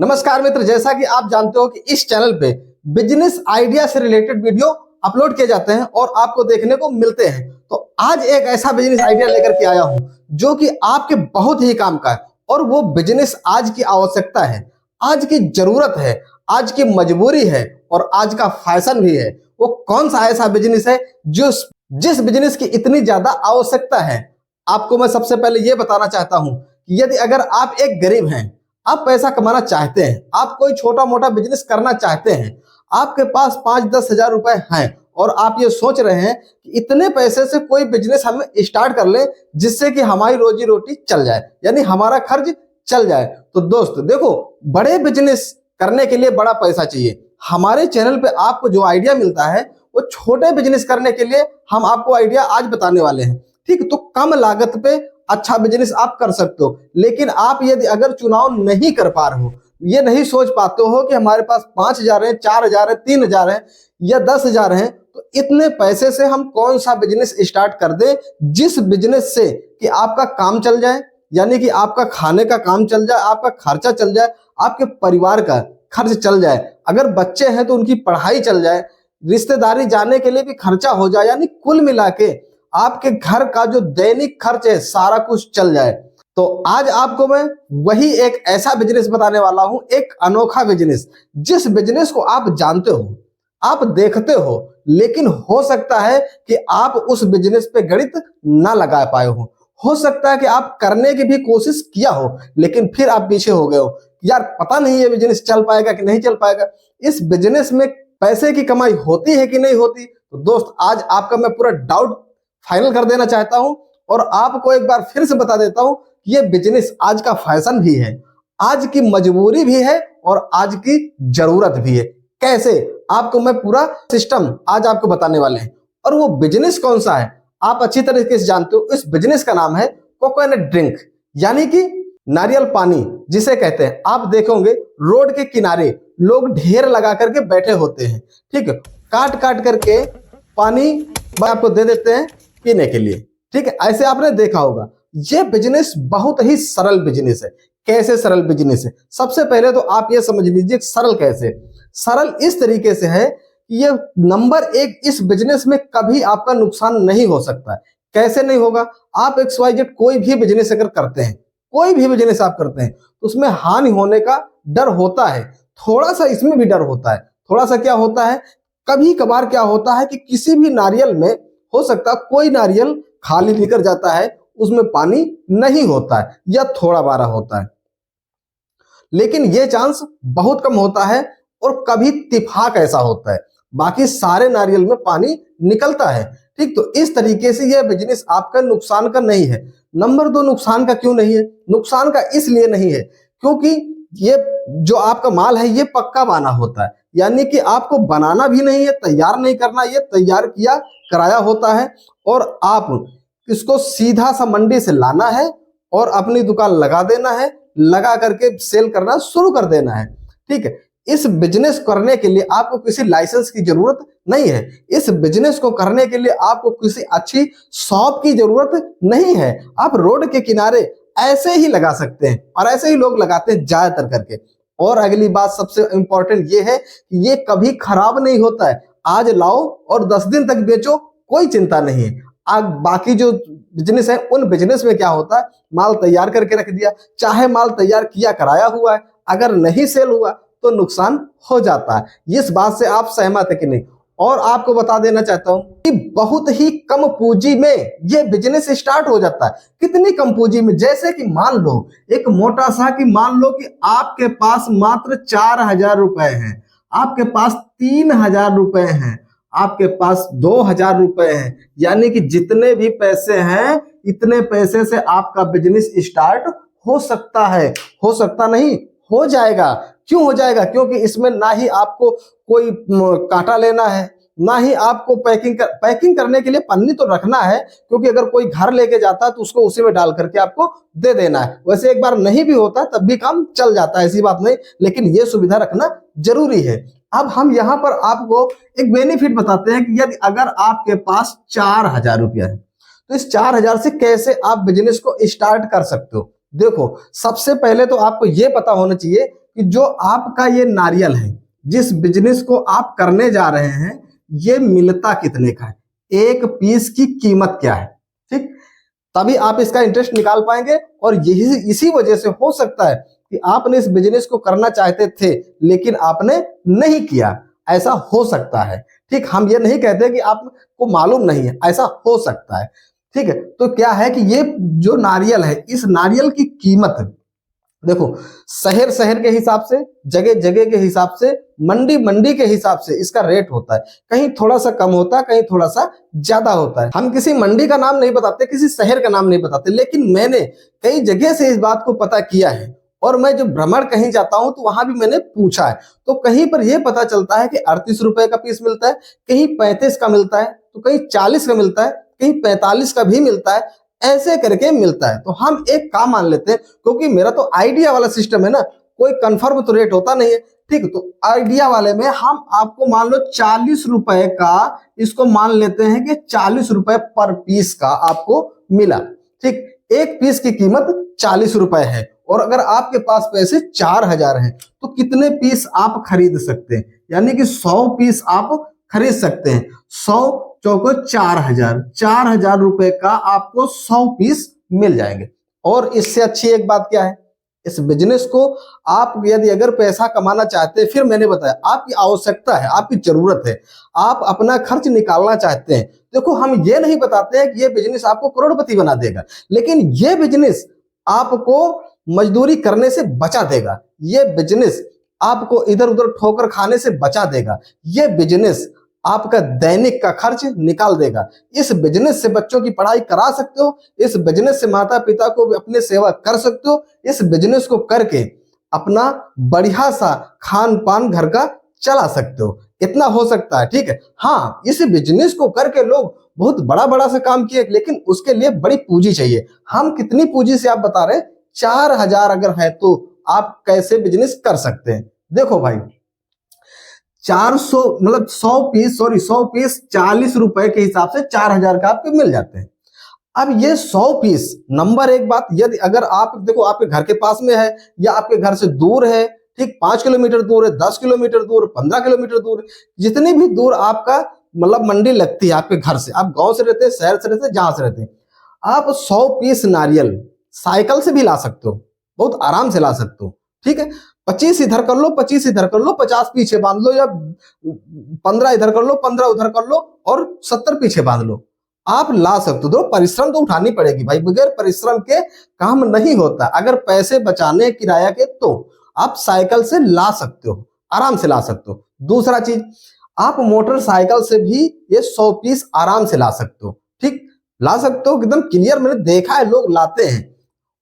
नमस्कार मित्र, जैसा कि आप जानते हो कि इस चैनल पे बिजनेस आइडिया से रिलेटेड वीडियो अपलोड किए जाते हैं और आपको देखने को मिलते हैं। तो आज एक ऐसा बिजनेस आइडिया लेकर के आया हूं जो कि आपके बहुत ही काम का है और वो बिजनेस आज की आवश्यकता है, आज की जरूरत है, आज की मजबूरी है और आज का फैशन भी है। वो कौन सा ऐसा बिजनेस है जो जिस बिजनेस की इतनी ज्यादा आवश्यकता है? आपको मैं सबसे पहले ये बताना चाहता हूं कि यदि अगर आप एक गरीब हैं, आप पैसा कमाना चाहते हैं, आप कोई छोटा मोटा बिजनेस करना चाहते हैं, आपके पास 5-10 हजार रुपए हैं और आप ये सोच रहे हैं कि इतने पैसे से कोई बिजनेस हम स्टार्ट कर ले जिससे कि हमारी रोजी रोटी चल जाए, यानी हमारा खर्च चल जाए। तो दोस्त देखो, बड़े बिजनेस करने के लिए बड़ा पैसा चाहिए। हमारे चैनल पे आपको जो आइडिया मिलता है वो छोटे बिजनेस करने के लिए हम आपको आइडिया आज बताने वाले हैं। ठीक, तो कम लागत पे अच्छा बिजनेस आप कर सकते हो। लेकिन आप यदि अगर चुनाव नहीं कर पा रहे हो, ये नहीं सोच पाते हो कि हमारे पास 5,000 है, 4,000 है, 3,000 है या 10,000 है, तो इतने पैसे से हम कौन सा बिजनेस स्टार्ट कर दें जिस बिजनेस से कि आपका काम चल जाए, यानी कि आपका खाने का काम चल जाए, आपका खर्चा चल जाए, आपके परिवार का खर्च चल जाए, अगर बच्चे हैं तो उनकी पढ़ाई चल जाए, रिश्तेदारी जाने के लिए भी खर्चा हो जाए, यानी कुल मिला के आपके घर का जो दैनिक खर्च है सारा कुछ चल जाए। तो आज आपको मैं वही एक ऐसा बिजनेस बताने वाला हूं, एक अनोखा बिजनेस, जिस बिजनेस को आप जानते हो, आप देखते हो, लेकिन हो सकता है कि आप उस बिजनेस पे गणित ना लगा पाए हो सकता है कि आप करने की भी कोशिश किया हो लेकिन फिर आप पीछे हो गए हो, यार पता नहीं ये बिजनेस चल पाएगा कि नहीं चल पाएगा, इस बिजनेस में पैसे की कमाई होती है कि नहीं होती। तो दोस्त आज आपका मैं पूरा डाउट फाइनल कर देना चाहता हूं और आपको एक बार फिर से बता देता हूं कि ये बिजनेस आज का फैशन भी है, आज की मजबूरी भी है और आज की जरूरत भी है। कैसे, आपको मैं पूरा सिस्टम आज आपको बताने वाले हैं। और वो बिजनेस कौन सा है आप अच्छी तरीके से जानते हो। इस बिजनेस का नाम है कोकोनट ड्रिंक, यानी कि नारियल पानी जिसे कहते हैं। आप देखोगे रोड के किनारे लोग ढेर लगा करके बैठे होते हैं, ठीक है, काट काट करके पानी आपको दे देते हैं पीने के लिए, ठीक है, ऐसे आपने देखा होगा। ये बिजनेस बहुत ही सरल बिजनेस है। कैसे सरल बिजनेस है? सबसे पहले तो आप ये समझ लीजिए सरल कैसे। सरल इस तरीके से है कि ये नंबर एक, इस बिजनेस में कभी आपका नुकसान नहीं हो सकता है। कैसे नहीं होगा? आप XYZ कोई भी बिजनेस अगर करते हैं, कोई भी बिजनेस आप करते हैं तो उसमें हानि होने का डर होता है, थोड़ा सा इसमें भी डर होता है। थोड़ा सा क्या होता है, कभी कभार क्या होता है कि किसी भी नारियल में हो सकता है कोई नारियल खाली निकल जाता है, उसमें पानी नहीं होता है या थोड़ा बारा होता है, लेकिन ये चांस बहुत कम होता है और कभी इत्तेफाक ऐसा होता है, बाकी सारे नारियल में पानी निकलता है। ठीक, तो इस तरीके से यह बिजनेस आपका नुकसान का नहीं है। नंबर 2, नुकसान का क्यों नहीं है? नुकसान का इसलिए नहीं है क्योंकि ये जो आपका माल है ये पक्का बना होता है, यानी कि आपको बनाना भी नहीं है, तैयार नहीं करना, ये तैयार किया कराया होता है और आप इसको सीधा सा मंडी से लाना है और अपनी दुकान लगा देना है, लगा करके सेल करना शुरू कर देना है। ठीक है, इस बिजनेस करने के लिए आपको किसी लाइसेंस की जरूरत नहीं है। इस बिजनेस को करने के लिए आपको किसी अच्छी शॉप की जरूरत नहीं है। आप रोड के किनारे ऐसे ही लगा सकते हैं और ऐसे ही लोग लगाते हैं ज्यादातर करके। और अगली बात सबसे इंपॉर्टेंट ये है कि ये कभी खराब नहीं होता है। आज लाओ और 10 दिन तक बेचो, कोई चिंता नहीं है। आज बाकी जो बिजनेस है उन बिजनेस में क्या होता है, माल तैयार करके रख दिया, चाहे माल तैयार किया कराया हुआ है, अगर नहीं सेल हुआ तो नुकसान हो जाता है। इस बात से आप सहमत है कि नहीं? और आपको बता देना चाहता हूं कि बहुत ही कम पूंजी में ये बिजनेस स्टार्ट हो जाता है। कितनी कम पूंजी में? जैसे कि मान लो एक मोटा सा कि मान लो कि आपके पास मात्र 4,000 रुपए हैं, आपके पास 3,000 रुपए हैं, आपके पास 2,000 रुपए हैं, यानी कि जितने भी पैसे हैं इतने पैसे से आपका बिजनेस स्टार्ट हो सकता है। हो सकता नहीं, हो जाएगा। क्यों हो जाएगा? क्योंकि इसमें ना ही आपको कोई कांटा लेना है, ना ही आपको पैकिंग करने के लिए पन्नी तो रखना है, क्योंकि अगर कोई घर लेके जाता है तो उसको उसी में डाल करके आपको दे देना है। वैसे एक बार नहीं भी होता तब भी काम चल जाता है, ऐसी बात नहीं, लेकिन ये सुविधा रखना जरूरी है। अब हम यहाँ पर आपको एक बेनिफिट बताते हैं कि यदि अगर आपके पास 4,000 रुपया है तो इस 4,000 से कैसे आप बिजनेस को स्टार्ट कर सकते हो। देखो, सबसे पहले तो आपको यह पता होना चाहिए कि जो आपका ये नारियल है, जिस बिजनेस को आप करने जा रहे हैं, ये मिलता कितने का है, एक पीस की कीमत क्या है, ठीक, तभी आप इसका इंटरेस्ट निकाल पाएंगे। और यही इसी वजह से हो सकता है कि आपने इस बिजनेस को करना चाहते थे लेकिन आपने नहीं किया, ऐसा हो सकता है। ठीक, हम ये नहीं कहते कि आपको मालूम नहीं है, ऐसा हो सकता है। ठीक है, तो क्या है कि ये जो नारियल है, इस नारियल की कीमत देखो, शहर शहर के हिसाब से, जगह जगह के हिसाब से, मंडी मंडी के हिसाब से इसका रेट होता है। कहीं थोड़ा सा कम होता है, कहीं थोड़ा सा ज्यादा होता है। हम किसी मंडी का नाम नहीं बताते, किसी शहर का नाम नहीं बताते, लेकिन मैंने कई जगह से इस बात को पता किया है। और मैं जब भ्रमण कहीं जाता हूं तो वहां भी मैंने पूछा है, तो कहीं पर यह पता चलता है कि 38 रुपए का पीस मिलता है, कहीं 35 का मिलता है, तो कहीं 40 का मिलता है, कहीं 45 का भी मिलता है, ऐसे करके मिलता है। तो हम एक काम मान लेते हैं, क्योंकि मेरा तो आइडिया वाला सिस्टम है ना, कोई कंफर्म तो रेट होता नहीं है। ठीक, तो आइडिया वाले में हम आपको मान लो 40 रुपए का, इसको मान लेते हैं कि 40 रुपए पर पीस का आपको मिला। ठीक, एक पीस की कीमत 40 रुपए है, और अगर आपके पास पैसे 4000 हैं तो कितने पीस आप खरीद सकते हैं, यानी कि 100 पीस आप खरीद सकते हैं। 100 चौको 4000, 4000 रुपए का आपको 100 पीस मिल जाएंगे। और इससे अच्छी एक बात क्या है, इस बिजनेस को आप यदि अगर पैसा कमाना चाहते हैं, फिर मैंने बताया आपकी आवश्यकता है, आपकी जरूरत है, आप अपना खर्च निकालना चाहते हैं। देखो, हम ये नहीं बताते हैं कि ये बिजनेस आपको करोड़पति बना देगा, लेकिन ये बिजनेस आपको मजदूरी करने से बचा देगा, ये बिजनेस आपको इधर उधर ठोकर खाने से बचा देगा, ये बिजनेस आपका दैनिक का खर्च निकाल देगा। इस बिजनेस से बच्चों की पढ़ाई करा सकते हो, इस बिजनेस से माता पिता को भी अपने सेवा कर सकते हो, इस बिजनेस को करके अपना बढ़िया सा खान पान घर का चला सकते हो, इतना हो सकता है। ठीक है, हाँ, इस बिजनेस को करके लोग बहुत बड़ा बड़ा सा काम किए, लेकिन उसके लिए बड़ी पूंजी चाहिए। हम कितनी पूंजी से आप बता रहे हैं, 4000 अगर है तो आप कैसे बिजनेस कर सकते हैं। देखो भाई, 400 मतलब 100 पीस 40 रुपए के हिसाब से 4000 का आपको मिल जाते हैं। अब ये 100 पीस, नंबर एक बात, यदि अगर आप देखो आपके घर के पास में है या आपके घर से दूर है, ठीक, 5 किलोमीटर दूर है, 10 किलोमीटर दूर, 15 किलोमीटर दूर, जितनी भी दूर आपका मतलब मंडी लगती है आपके घर से, आप गांव से रहते हैं, शहर से रहते हैं, जहां से रहते हैं, आप 100 पीस नारियल साइकिल से भी ला सकते हो, बहुत आराम से ला सकते हो। ठीक है, 25 इधर कर लो, 25 इधर कर लो, 50 पीछे बांध लो, या 15 इधर कर लो, 15 उधर कर लो, और 70 पीछे बांध लो, आप ला सकते हो। तो परिश्रम तो उठानी पड़ेगी भाई, बगैर परिश्रम के काम नहीं होता। अगर पैसे बचाने किराया के तो आप साइकिल से ला सकते हो, आराम से ला सकते हो। दूसरा चीज, आप मोटरसाइकिल से भी ये 100 पीस आराम से ला सकते हो। ठीक, ला सकते हो, एकदम क्लियर, मैंने देखा है लोग लाते हैं।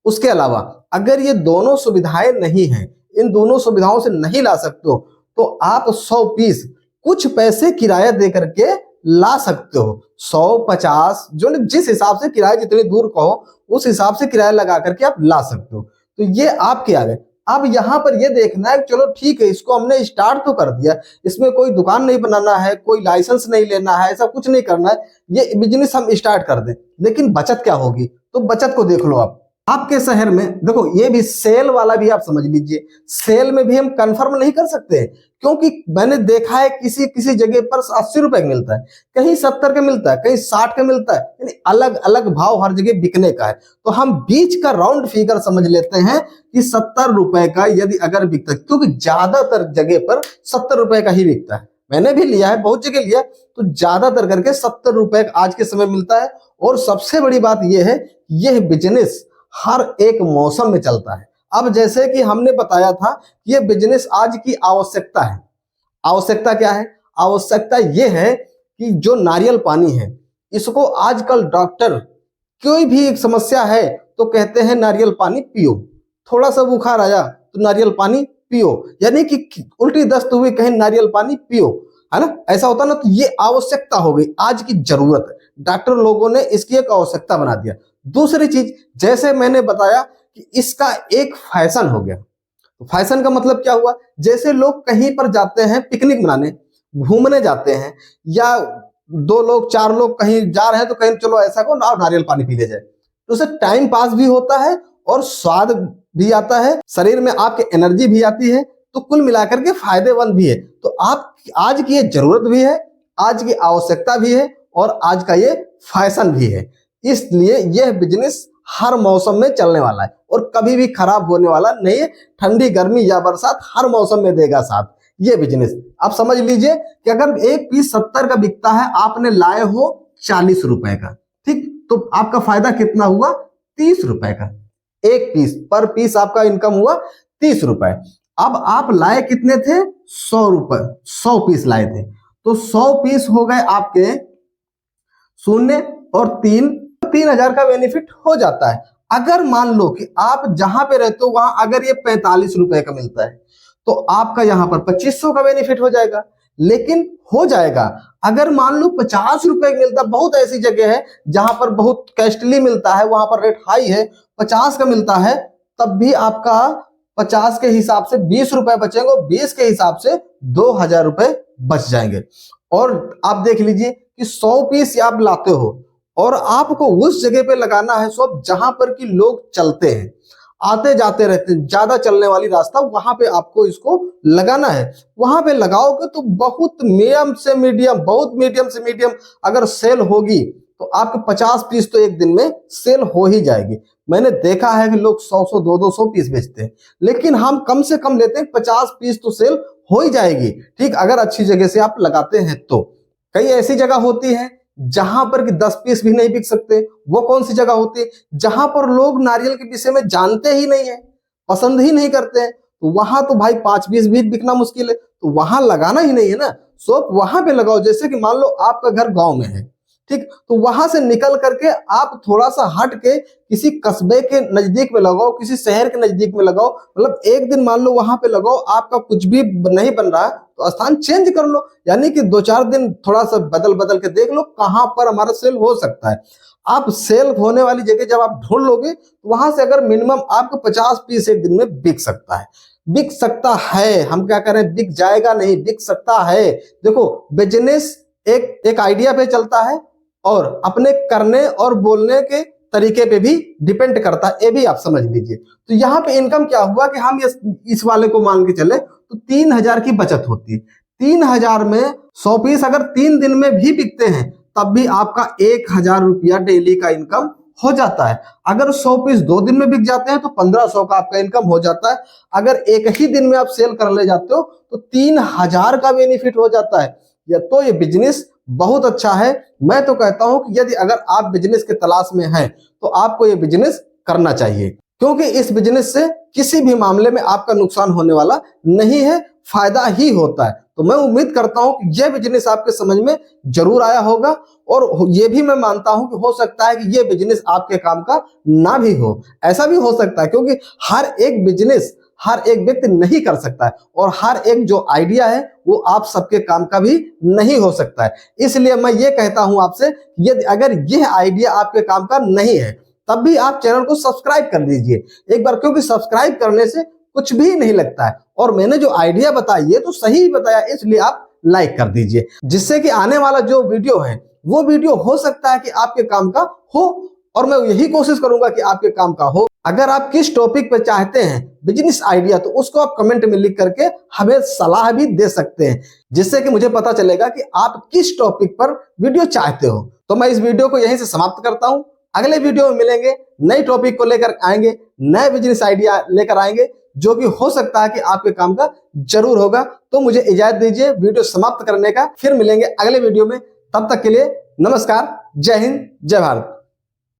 उसके अलावा अगर ये दोनों सुविधाएं नहीं है, इन दोनों सुविधाओं से नहीं ला सकते हो, तो आप 100 पीस कुछ पैसे किराया दे करके ला सकते हो। 100-50 जो जिस हिसाब से किराया, जितनी दूर कहो उस हिसाब से किराया लगा करके आप ला सकते हो। तो ये आपके आ गए। अब यहाँ पर ये देखना है, चलो ठीक है, इसको हमने स्टार्ट तो कर दिया, इसमें कोई दुकान नहीं बनाना है, कोई लाइसेंस नहीं लेना है, ऐसा कुछ नहीं करना है, ये बिजनेस हम स्टार्ट कर दें, लेकिन बचत क्या होगी, तो बचत को देख लो आप। आपके शहर में देखो, ये भी सेल वाला भी आप समझ लीजिए, सेल में भी हम कंफर्म नहीं कर सकते, क्योंकि मैंने देखा है किसी किसी जगह पर 80 रुपए का मिलता है, कहीं 70 का मिलता है, कहीं 60 का मिलता है, यानी अलग अलग भाव हर जगह बिकने का है। तो हम बीच का राउंड फिगर समझ लेते हैं कि 70 रुपए का यदि अगर बिकता है, क्योंकि ज्यादातर जगह पर 70 रुपए का ही बिकता है, मैंने भी लिया है, बहुत जगह लिया, तो ज्यादातर करके 70 रुपए आज के समय मिलता है। और सबसे बड़ी बात यह है, यह बिजनेस हर एक मौसम में चलता है। अब जैसे कि हमने बताया था, ये बिजनेस आज की आवश्यकता है। आवश्यकता क्या है? आवश्यकता यह है कि जो नारियल पानी है, इसको आजकल डॉक्टर, कोई भी एक समस्या है तो कहते हैं नारियल पानी पियो, थोड़ा सा बुखार आया तो नारियल पानी पियो, यानी कि उल्टी दस्त हुई कहीं नारियल पानी पियो, है ना, ऐसा होता ना। तो ये आवश्यकता हो गई, आज की जरूरत है, डॉक्टर लोगों ने इसकी एक आवश्यकता बना दिया। दूसरी चीज, जैसे मैंने बताया कि इसका एक फैशन हो गया। तो फैशन का मतलब क्या हुआ, जैसे लोग कहीं पर जाते हैं पिकनिक मनाने, घूमने जाते हैं, या 2 लोग 4 लोग कहीं जा रहे हैं, तो कहीं चलो ऐसा को नारियल पानी पी ले जाए, तो उससे टाइम पास भी होता है और स्वाद भी आता है, शरीर में आपके एनर्जी भी आती है, तो कुल मिलाकर के फायदेमंद भी है। तो आप आज की ये जरूरत भी है, आज की आवश्यकता भी है और आज का ये फैशन भी है। इसलिए यह बिजनेस हर मौसम में चलने वाला है और कभी भी खराब होने वाला नहीं है। ठंडी, गर्मी या बरसात हर मौसम में देगा साथ ये बिजनेस। आप समझ लीजिए कि अगर एक पीस 70 का बिकता है, आपने लाए हो 40 रुपए का, ठीक, तो आपका फायदा कितना हुआ? 30 रुपए का। एक पीस पर पीस आपका इनकम हुआ 30 रुपए। अब आप लाए कितने थे? 100 रुपए, 100 पीस लाए थे, तो 100 पीस हो गए आपके 0 और 3,000 का बेनिफिट हो जाता है। अगर मान लो कि आप जहां पे रहते हो वहां अगर ये 45 रुपए का मिलता है, तो आपका यहां पर 2500 का बेनिफिट हो जाएगा। लेकिन हो जाएगा अगर मान लो 50 रुपए का मिलता, बहुत ऐसी जगह है जहां पर बहुत कॉस्टली मिलता है, वहां पर रेट हाई है, 50 का मिलता है, तब भी आपका 50 के हिसाब से 20 रुपए बचेंगे, 20 के हिसाब से 2000 रुपए बच जाएंगे। और आप देख लीजिए कि 100 पीस आप लाते हो और आपको उस जगह पे लगाना है शॉप जहां पर कि लोग चलते हैं, आते जाते रहते हैं, ज्यादा चलने वाली रास्ता, वहां पे आपको इसको लगाना है। वहां पे लगाओगे तो बहुत मीडियम से मीडियम अगर सेल होगी तो आपके 50 पीस तो एक दिन में सेल हो ही जाएगी। मैंने देखा है कि लोग 100 200 पीस बेचते हैं, लेकिन हम कम से कम लेते हैं 50 पीस तो सेल हो ही जाएगी, ठीक, अगर अच्छी जगह से आप लगाते हैं तो। कई ऐसी जगह होती है जहां पर कि 10 पीस भी नहीं बिक सकते। वो कौन सी जगह होती है? जहां पर लोग नारियल के विषय में जानते ही नहीं है, पसंद ही नहीं करते हैं, तो वहां तो भाई 5 पीस भी बिकना मुश्किल है, तो वहां लगाना ही नहीं है ना। शॉप वहां पे लगाओ। जैसे कि मान लो आपका घर गांव में है, ठीक, तो वहां से निकल करके आप थोड़ा सा हट के किसी कस्बे के नजदीक में लगाओ, किसी शहर के नजदीक में लगाओ, मतलब एक दिन मान लो वहां पे लगाओ, आपका कुछ भी नहीं बन रहा है तो स्थान चेंज कर लो, यानी कि 2-4 दिन थोड़ा सा बदल के देख लो कहां पर हमारा सेल हो सकता है। आप सेल होने वाली जगह जब आप ढूंढ लोगे तो वहां से अगर मिनिमम आपको 50 पीस एक दिन में बिक सकता है। बिक सकता है, हम क्या करें, बिक जाएगा नहीं, बिक सकता है। देखो बिजनेस एक आइडिया पे चलता है और अपने करने और बोलने के तरीके पे भी डिपेंड करता है, ये भी आप समझ लीजिए। तो यहाँ पे इनकम क्या हुआ कि हम इस वाले को मान के चले तो 3000 की बचत होती है। 3000 में 100 पीस अगर 3 दिन में भी बिकते हैं तब भी आपका 1000 रुपया डेली का इनकम हो जाता है। अगर 100 पीस 2 दिन में बिक जाते हैं तो 1500 का आपका इनकम हो जाता है। अगर एक ही दिन में आप सेल कर ले जाते हो तो 3000 का बेनिफिट हो जाता है। तो ये बिजनेस बहुत अच्छा है। मैं तो कहता हूं कि यदि अगर आप बिजनेस के तलाश में हैं तो आपको ये बिजनेस करना चाहिए, क्योंकि इस बिजनेस से किसी भी मामले में आपका नुकसान होने वाला नहीं है, फायदा ही होता है। तो मैं उम्मीद करता हूं कि यह बिजनेस आपके समझ में जरूर आया होगा और ये भी मैं मानता हूं कि हो सकता है कि यह बिजनेस आपके काम का ना भी हो, ऐसा भी हो सकता है, क्योंकि हर एक बिजनेस हर एक व्यक्ति नहीं कर सकता है और हर एक जो आइडिया है वो आप सबके काम का भी नहीं हो सकता है। इसलिए मैं ये कहता हूं आपसे, यदि अगर यह आइडिया आपके काम का नहीं है तब भी आप चैनल को सब्सक्राइब कर दीजिए एक बार, क्योंकि सब्सक्राइब करने से कुछ भी नहीं लगता है और मैंने जो आइडिया बताई है तो सही बताया, इसलिए आप लाइक कर दीजिए, जिससे कि आने वाला जो वीडियो है वो वीडियो हो सकता है कि आपके काम का हो और मैं यही कोशिश करूंगा कि आपके काम का हो। अगर आप किस टॉपिक पे चाहते हैं बिजनेस आइडिया तो उसको आप कमेंट में लिख करके हमें सलाह भी दे सकते हैं, जिससे कि मुझे पता चलेगा कि आप किस टॉपिक पर वीडियो चाहते हो। तो मैं इस वीडियो को यहीं से समाप्त करता हूं। अगले वीडियो में मिलेंगे, नई टॉपिक को लेकर आएंगे, नए बिजनेस आइडिया लेकर आएंगे जो कि हो सकता है कि आपके काम का जरूर होगा। तो मुझे इजाजत दीजिए वीडियो समाप्त करने का, फिर मिलेंगे अगले वीडियो में। तब तक के लिए नमस्कार, जय हिंद, जय भारत।